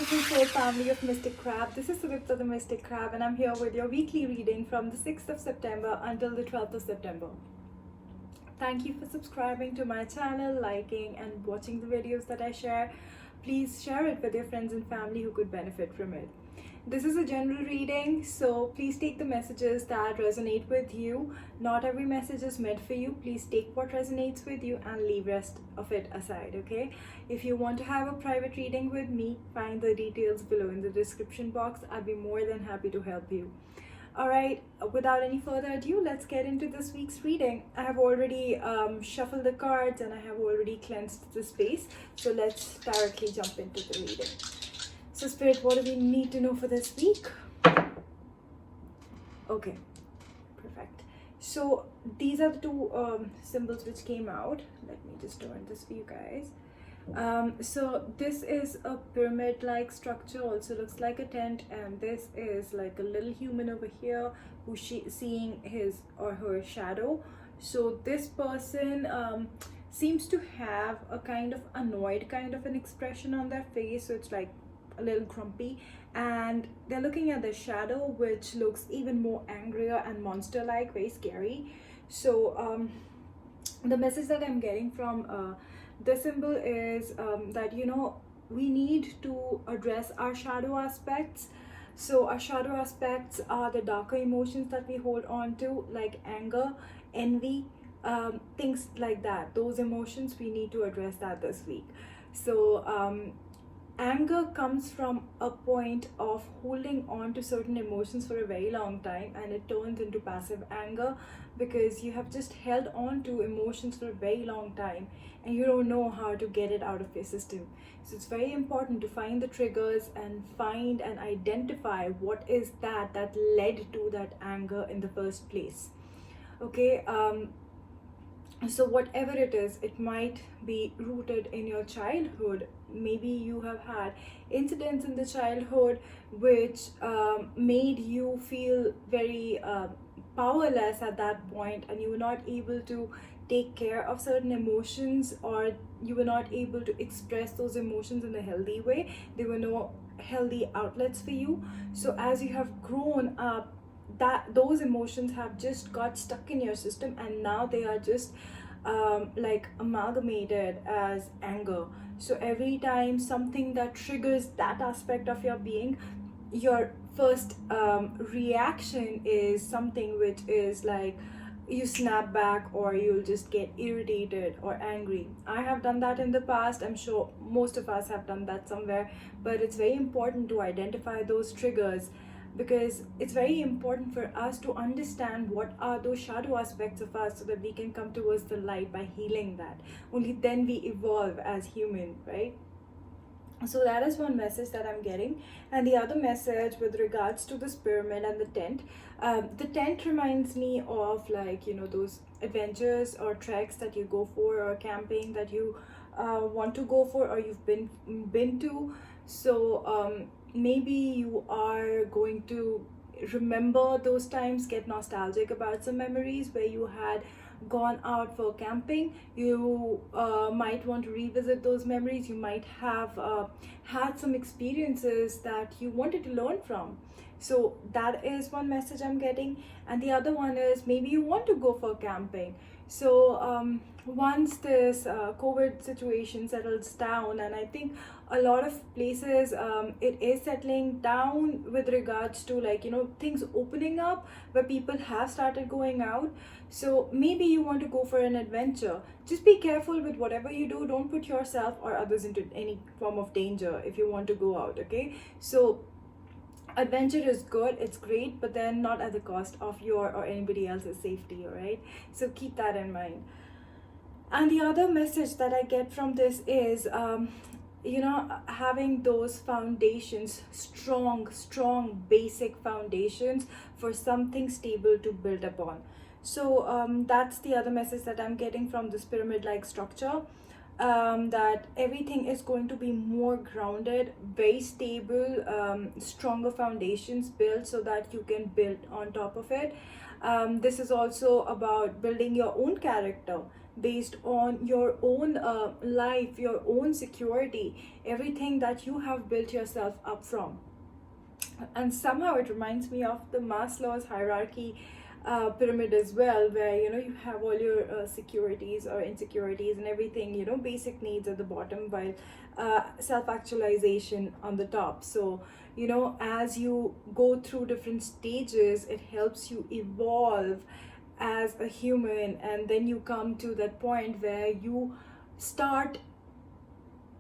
beautiful soul family of Mystic Crab. This is Sudipta the Mystic Crab, and I'm here with your weekly reading from the 6th of September until the 12th of September. Thank you for subscribing to my channel, liking and watching the videos that I share. Please share it with your friends and family who could benefit from it. This is a general reading, so please take the messages that resonate with you. Not every message is meant for you. Please take what resonates with you and leave rest of it aside, okay? If you want to have a private reading with me, find the details below in the description box. I'd be more than happy to help you. Alright, without any further ado, let's get into this week's reading. I have already shuffled the cards and I have already cleansed the space. So let's directly jump into the reading. So Spirit, what do we need to know for this week? Okay, perfect. So these are the two symbols which came out. Let me just turn this for you guys. So this is a pyramid-like structure, also looks like a tent, and this is like a little human over here who's seeing his or her shadow. So this person seems to have a kind of annoyed kind of an expression on their face, so it's like a little grumpy, and they're looking at the shadow, which looks even more angrier and monster-like, very scary. So the message that I'm getting from this symbol is that, you know, we need to address our shadow aspects. So our shadow aspects are the darker emotions that we hold on to, like anger, envy, things like that. Those emotions, we need to address that this week. So anger comes from a point of holding on to certain emotions for a very long time, and it turns into passive anger because you have just held on to emotions for a very long time and you don't know how to get it out of your system. So it's very important to find the triggers and find and identify what is that led to that anger in the first place. Okay, so whatever it is, it might be rooted in your childhood. Maybe you have had incidents in the childhood which made you feel very powerless at that point, and you were not able to take care of certain emotions, or you were not able to express those emotions in a healthy way. There were no healthy outlets for you. So as you have grown up, that those emotions have just got stuck in your system, and now they are just like amalgamated as anger. So every time something that triggers that aspect of your being, your first reaction is something which is like you snap back, or you'll just get irritated or angry. I have done that in the past. I'm sure most of us have done that somewhere, but it's very important to identify those triggers, because it's very important for us to understand what are those shadow aspects of us so that we can come towards the light by healing that. Only then we evolve as human, right? So that is one message that I'm getting. And the other message with regards to this pyramid and the tent reminds me of, like, you know, those adventures or treks that you go for, or camping that you want to go for, or you've been to. So maybe you are going to remember those times, get nostalgic about some memories where you had gone out for camping. You might want to revisit those memories. You might have had some experiences that you wanted to learn from. So that is one message I'm getting. And the other one is maybe you want to go for camping. So once this COVID situation settles down, and I think a lot of places it is settling down with regards to, like, you know, things opening up where people have started going out. So maybe you want to go for an adventure. Just be careful with whatever you do. Don't put yourself or others into any form of danger if you want to go out, okay? So adventure is good, it's great, but then not at the cost of your or anybody else's safety, all right? So keep that in mind. And the other message that I get from this is you know, having those foundations, strong basic foundations for something stable to build upon. So that's the other message that I'm getting from this pyramid-like structure. that everything is going to be more grounded, very stable, stronger foundations built so that you can build on top of it. This is also about building your own character based on your own life, your own security, everything that you have built yourself up from. And somehow it reminds me of the Maslow's hierarchy pyramid as well, where you have all your securities or insecurities and everything, basic needs at the bottom, while self-actualization on the top. So as you go through different stages, it helps you evolve as a human, and then you come to that point where you start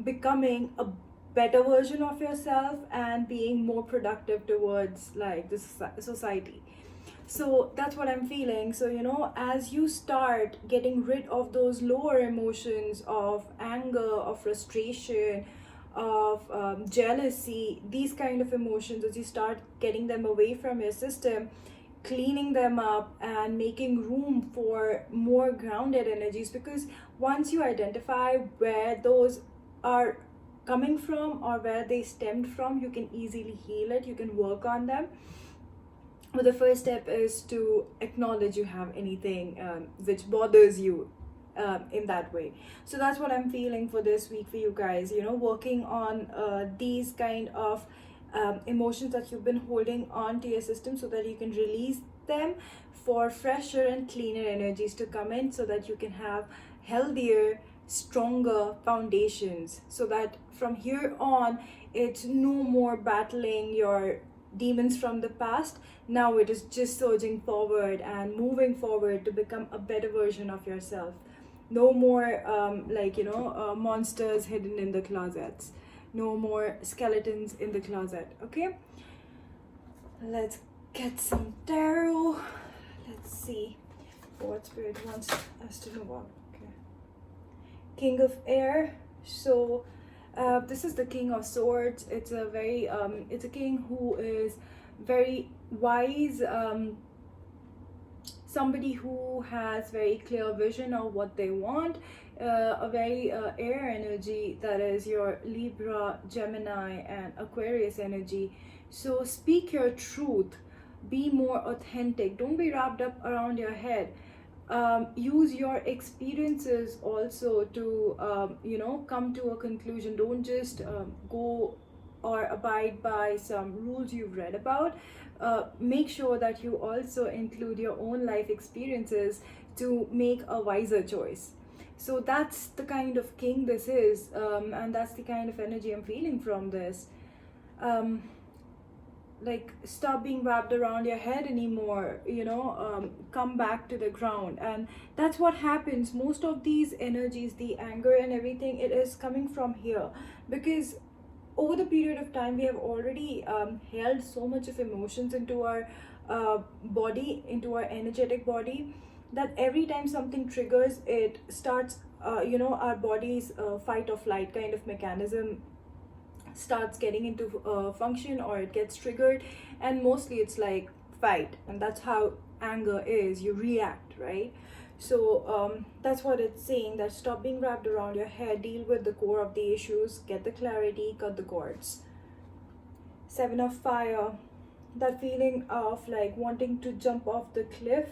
becoming a better version of yourself and being more productive towards like the society. So that's what I'm feeling. So as you start getting rid of those lower emotions of anger, of frustration, of jealousy, these kind of emotions, as you start getting them away from your system, cleaning them up and making room for more grounded energies, because once you identify where those are coming from or where they stemmed from, you can easily heal it, you can work on them. But the first step is to acknowledge you have anything which bothers you in that way. So that's what I'm feeling for this week for you guys, working on these kind of emotions that you've been holding on to your system, so that you can release them for fresher and cleaner energies to come in, so that you can have healthier, stronger foundations, so that from here on it's no more battling your demons from the past. Now it is just surging forward and moving forward to become a better version of yourself. No more monsters hidden in the closets, no more skeletons in the closet. Okay, let's get some tarot. Let's see what spirit wants us to know about. Okay, King of Air. So this is the King of Swords. It's a very it's a king who is very wise, somebody who has very clear vision of what they want, a very air energy, that is your Libra, Gemini and Aquarius energy. So speak your truth, be more authentic, don't be wrapped up around your head. Use your experiences also to come to a conclusion. Don't just go or abide by some rules you've read about. Make sure that you also include your own life experiences to make a wiser choice. So that's the kind of king this is, and that's the kind of energy I'm feeling from this. Like, stop being wrapped around your head anymore, come back to the ground. And that's what happens. Most of these energies, the anger and everything, it is coming from here, because over the period of time we have already held so much of emotions into our body, into our energetic body, that every time something triggers, it starts our body's fight or flight kind of mechanism starts getting into function, or it gets triggered, and mostly it's like fight. And that's how anger is, you react, right? So that's what it's saying, that stop being wrapped around your head, deal with the core of the issues, get the clarity, cut the cords. Seven of Fire, that feeling of like wanting to jump off the cliff.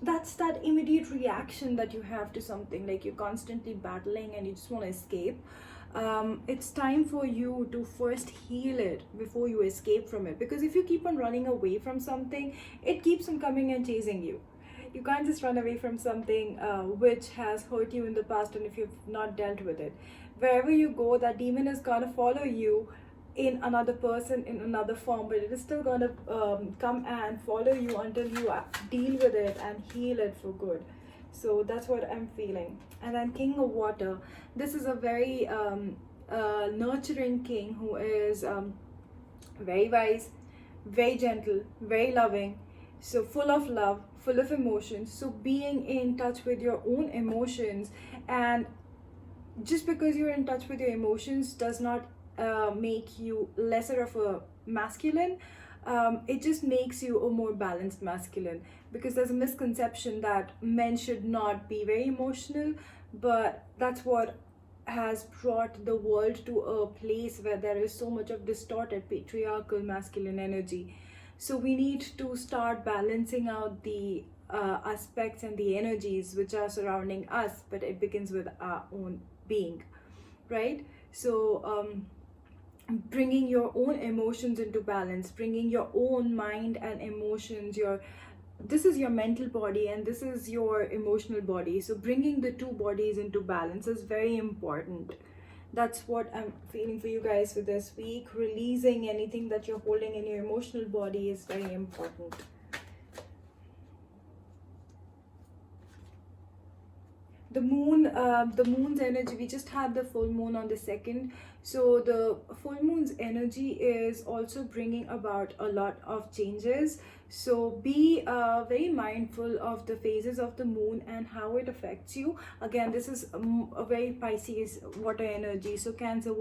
That's that immediate reaction that you have to something, like you're constantly battling and you just want to escape. It's time for you to first heal it before you escape from it, because if you keep on running away from something, it keeps on coming and chasing you. You can't just run away from something which has hurt you in the past, and if you've not dealt with it, wherever you go, that demon is gonna follow you in another person, in another form, but it is still gonna come and follow you until you deal with it and heal it for good. So that's what I'm feeling. And then King of Water, this is a very nurturing king who is very wise, very gentle, very loving, so full of love, full of emotions. So being in touch with your own emotions, and just because you're in touch with your emotions does not make you lesser of a masculine. it just makes you a more balanced masculine, because there's a misconception that men should not be very emotional, but that's what has brought the world to a place where there is so much of distorted patriarchal masculine energy. So we need to start balancing out the aspects and the energies which are surrounding us, but it begins with our own being, right? So bringing your own emotions into balance, bringing your own mind and emotions, this is your mental body and this is your emotional body, so bringing the two bodies into balance is very important. That's what I'm feeling for you guys for this week. Releasing anything that you're holding in your emotional body is very important. The moon, the moon's energy, we just had the full moon on the 2nd, so the full moon's energy is also bringing about a lot of changes. So be very mindful of the phases of the moon and how it affects you. Again, this is a very Pisces water energy, so Cancer,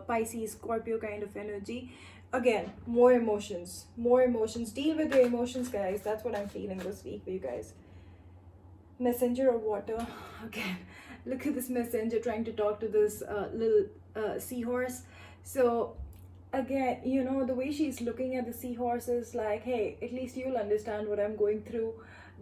Pisces, Scorpio kind of energy. Again, more emotions, deal with your emotions, guys. That's what I'm feeling this week for you guys. Messenger of water. Again, look at this messenger trying to talk to this little seahorse. So again, you know, the way she's looking at the seahorse is like, hey, at least you'll understand what I'm going through.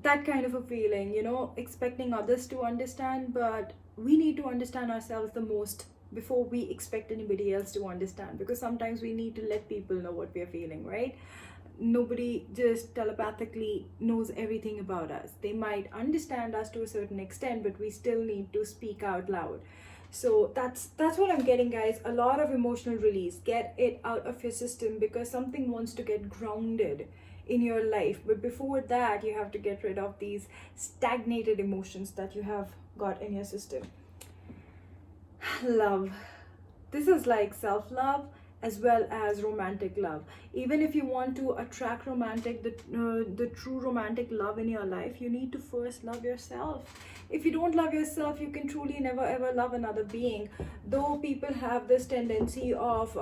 That kind of a feeling, you know, expecting others to understand, but we need to understand ourselves the most before we expect anybody else to understand, because sometimes we need to let people know what we're feeling, right? Nobody just telepathically knows everything about us. They might understand us to a certain extent, but we still need to speak out loud. So that's what I'm getting, guys. A lot of emotional release. Get it out of your system, because something wants to get grounded in your life. But before that, you have to get rid of these stagnated emotions that you have got in your system. Love. This is like self-love as well as romantic love. Even if you want to attract the true romantic love in your life, you need to first love yourself. If you don't love yourself, you can truly never ever love another being. Though people have this tendency of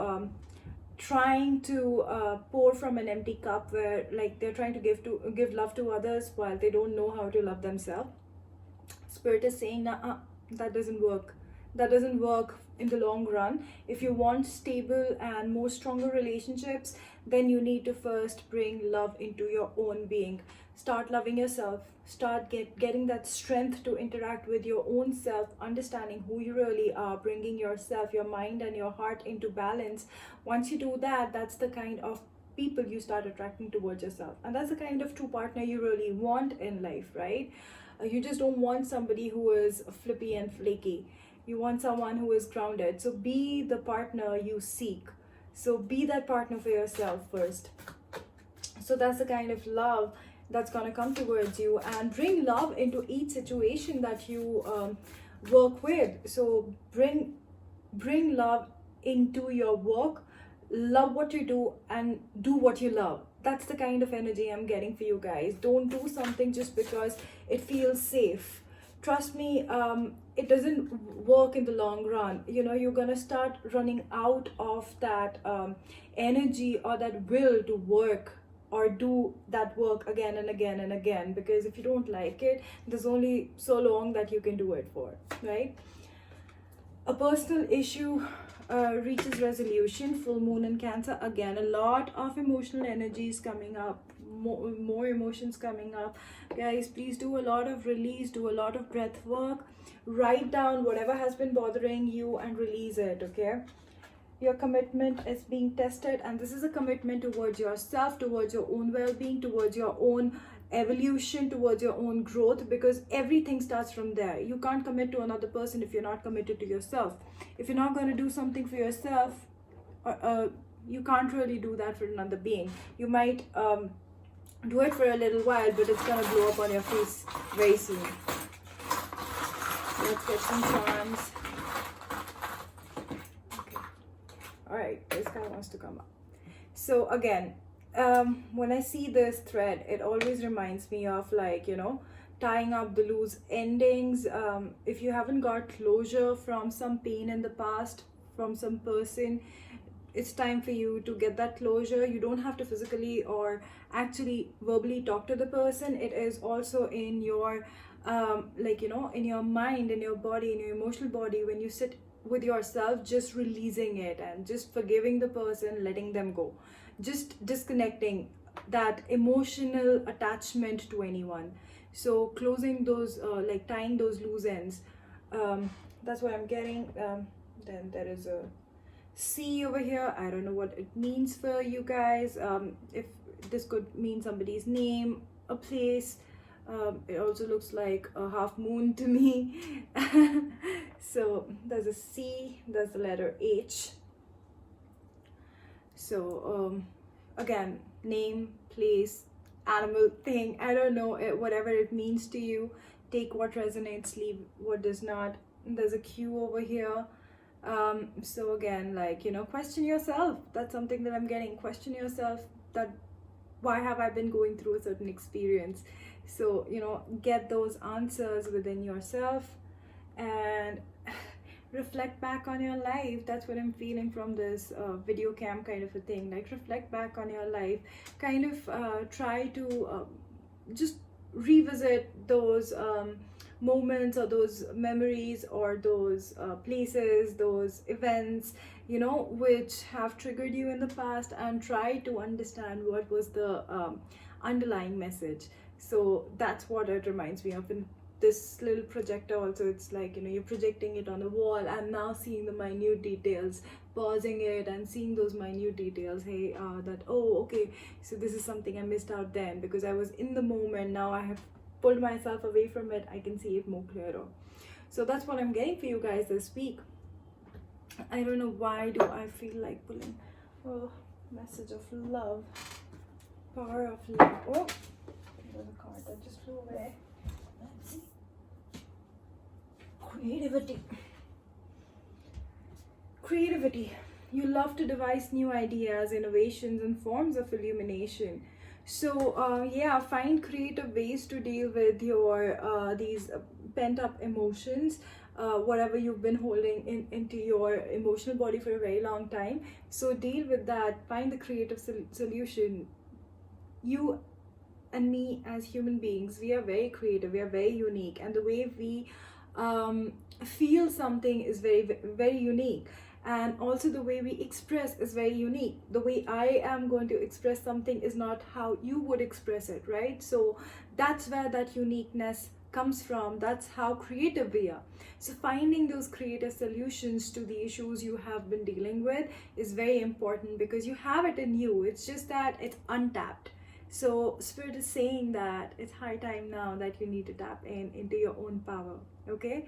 trying to pour from an empty cup, where like they're trying to give love to others while they don't know how to love themselves. Spirit is saying, that doesn't work. That doesn't work in the long run. If you want stable and more stronger relationships, then you need to first bring love into your own being. Start loving yourself. Start getting that strength to interact with your own self, understanding who you really are, bringing yourself, your mind and your heart into balance. Once you do that, that's the kind of people you start attracting towards yourself, and that's the kind of true partner you really want in life, right? You just don't want somebody who is flippy and flaky. You want someone who is grounded. So be the partner you seek. So be that partner for yourself first. So that's the kind of love that's going to come towards you, and bring love into each situation that you work with. So bring love into your work. Love what you do and do what you love. That's the kind of energy I'm getting for you guys. Don't do something just because it feels safe. Trust me, it doesn't work in the long run. You know, you're gonna start running out of that energy or that will to work or do that work again and again and again, because if you don't like it, there's only so long that you can do it for, right? A personal issue reaches resolution. Full moon in Cancer. Again, a lot of emotional energies coming up, more emotions coming up. Guys, please do a lot of release, do a lot of breath work. Write down whatever has been bothering you and release it, okay? Your commitment is being tested, and this is a commitment towards yourself, towards your own well-being, towards your own evolution, towards your own growth, because everything starts from there. You can't commit to another person if you're not committed to yourself. If you're not going to do something for yourself, you can't really do that for another being. You might do it for a little while, but it's going to blow up on your face very soon. Let's get some charms. Okay. All right, this guy wants to come up. So again, when I see this thread, it always reminds me of, like, you know, tying up the loose endings. If you haven't got closure from some pain in the past, from some person, it's time for you to get that closure. You don't have to physically or actually verbally talk to the person. It is also in your like, you know, in your mind, in your body, in your emotional body, when you sit with yourself, just releasing it and just forgiving the person, letting them go, just disconnecting that emotional attachment to anyone. So closing those like tying those loose ends. That's what I'm getting. Then there is a C over here. I don't know what it means for you guys. If this could mean somebody's name, a place. It also looks like a half moon to me. So there's a C, there's the letter H. So again, name, place, animal, thing, I don't know, whatever it means to you. Take what resonates, leave what does not. There's a Q over here. So again, like, you know, question yourself. That's something that I'm getting. Question yourself, that why have I been going through a certain experience? So, you know, get those answers within yourself and reflect back on your life. That's what I'm feeling from this video cam kind of a thing. Like, reflect back on your life, kind of try to just revisit those moments or those memories or those places, those events, you know, which have triggered you in the past, and try to understand what was the underlying message. So that's what it reminds me of. In this little projector also, it's like, you know, you're projecting it on the wall and now seeing the minute details, pausing it and seeing those minute details. Hey, that, oh, okay, so this is something I missed out then because I was in the moment. Now I have pulled myself away from it. I can see it more clearer. So that's what I'm getting for you guys this week. I don't know why do I feel like pulling. Oh, message of love, power of love. Oh, there's a card that just flew away. Let's see. Creativity. You love to devise new ideas, innovations, and forms of illumination. So yeah, find creative ways to deal with your these pent up emotions, whatever you've been holding into your emotional body for a very long time. So deal with that, find the creative solution. You and me as human beings, we are very creative, we are very unique, and the way we feel something is very, very unique. And also the way we express is very unique. The way I am going to express something is not how you would express it, right? So that's where that uniqueness comes from. That's how creative we are. So finding those creative solutions to the issues you have been dealing with is very important, because you have it in you. It's just that it's untapped. So Spirit is saying that it's high time now that you need to tap into your own power. Okay,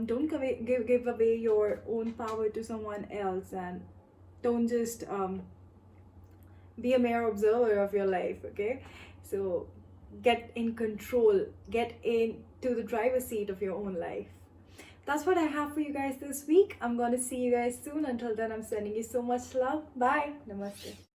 don't give away your own power to someone else, and don't just be a mere observer of your life. Okay, so get in control, get into the driver's seat of your own life. That's what I have for you guys this week. I'm going to see you guys soon. Until then, I'm sending you so much love. Bye. Namaste.